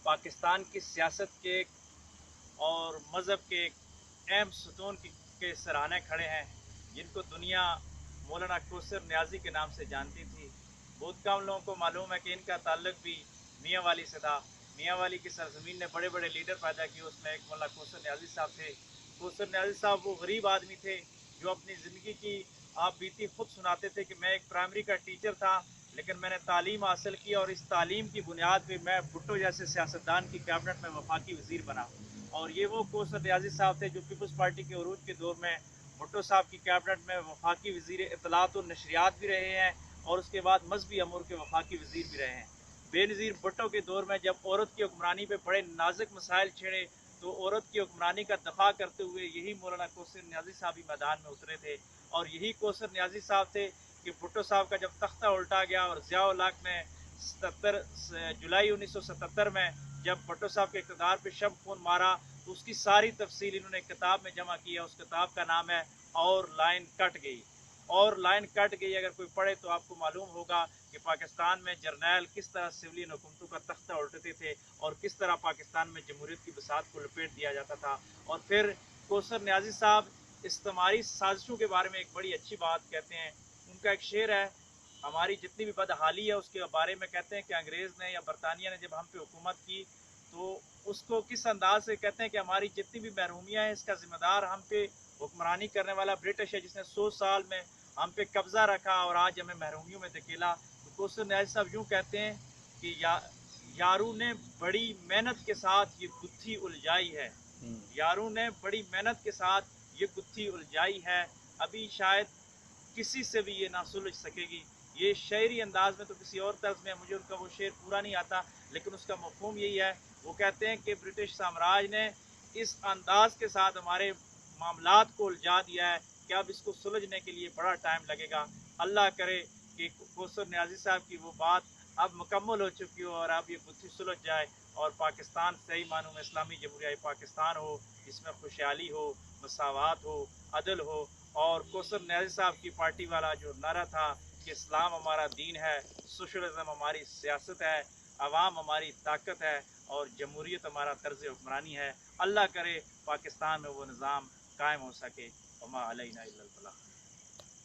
पाकिस्तान की सियासत के और मज़हब के एक अहम सतून के सराहने खड़े हैं, जिनको दुनिया मौलाना कौसर न्याजी के नाम से जानती थी। बहुत कम लोगों को मालूम है कि इनका ताल्लुक भी मियाँ वाली से था। मियाँ वाली की सरजमीन ने बड़े बड़े लीडर पैदा किए, उसमें एक मौलाना कौसर न्याजी साहब थे। कौसर न्याजी साहब वो गरीब आदमी थे जो अपनी ज़िंदगी की आप बीती खुद सुनाते थे कि मैं एक प्राइमरी का टीचर था, लेकिन मैंने तालीम हासिल की और इस तालीम की बुनियाद पे मैं भुट्टो जैसे सियासतदान की कैबिनेट में वफाकी वज़ीर बना। और ये वो कौसर न्याजी साहब थे जो पीपल्स पार्टी के उरूज के दौर में भुट्टो साहब की कैबिनेट में वफाकी वज़ीर इत्तलात और नशरियात भी रहे हैं, और उसके बाद मजहबी अमूर के वफाकी वज़ीर भी रहे हैं। बेनज़ीर भुट्टो के दौर में जब औरत की हुक्मरानी पे बड़े नाजुक मसाइल छिड़े, तो औरत की हुक्मरानी का दफा करते हुए यही मौलाना कौसर न्याजी साहब ही मैदान में उतरे थे। और यही कौसर न्याजी साहब थे कि भुट्टो साहब का जब तख्ता उल्टा गया और ज़िया-उल हक ने 77 जुलाई 1977 में जब भुट्टो साहब के इक़्तिदार पे शब खून मारा, तो उसकी सारी तफसील इन्होंने किताब में जमा की है। उस किताब का नाम है और लाइन कट गई। और लाइन कट गई अगर कोई पढ़े तो आपको मालूम होगा कि पाकिस्तान में जर्नैल किस तरह सिविलियन हुकूमतों का तख्ता उल्टते थे और किस तरह पाकिस्तान में जमहूरियत की बसात को लपेट दिया जाता था। और फिर कौसर न्याजी साहब इस्तेमारी साजिशों के बारे में एक बड़ी अच्छी बात कहते हैं। उनका एक शेर है, हमारी जितनी भी बदहाली है उसके बारे में कहते हैं कि अंग्रेज़ ने या बरतानिया ने जब हम पे हुकूमत की, तो उसको किस अंदाज से कहते हैं कि हमारी जितनी भी महरूमियाँ हैं इसका ज़िम्मेदार हम पे हुक्मरानी करने वाला ब्रिटिश है, जिसने 100 साल में हम पे कब्जा रखा और आज हमें महरूमियों में धकेला। तो कौसर न्याजी साहब यूँ कहते हैं कि यारू ने बड़ी मेहनत के साथ ये गुत्थी उलझाई है, यारू ने बड़ी मेहनत के साथ ये गुत्थी उलझाई है, अभी शायद किसी से भी ये ना सुलझ सकेगी। ये शायरी अंदाज में तो किसी और तर्ज में, मुझे उनका वो शेर पूरा नहीं आता, लेकिन उसका मफहूम यही है। वो कहते हैं कि ब्रिटिश साम्राज्य ने इस अंदाज के साथ हमारे मामलात को उलझा दिया है कि अब इसको सुलझने के लिए बड़ा टाइम लगेगा। अल्लाह करे कि कौसर न्याजी साहब की वो बात अब मुकम्मल हो चुकी हो और अब ये गुत्थी सुलझ जाए और पाकिस्तान सही मानों में इस्लामी जमहूरिया पाकिस्तान हो, जिसमें खुशहाली हो, मसावात हो, अदल हो। और कौसर न्याजी साहब की पार्टी वाला जो नारा था कि इस्लाम हमारा दीन है, सोशलिज्म हमारी सियासत है, अवाम हमारी ताकत है और जमहूरियत हमारा तर्ज हुक्मरानी है। अल्लाह करे पाकिस्तान में वो निज़ाम कायम हो सके। वमा अलैना इल्लल बलाग।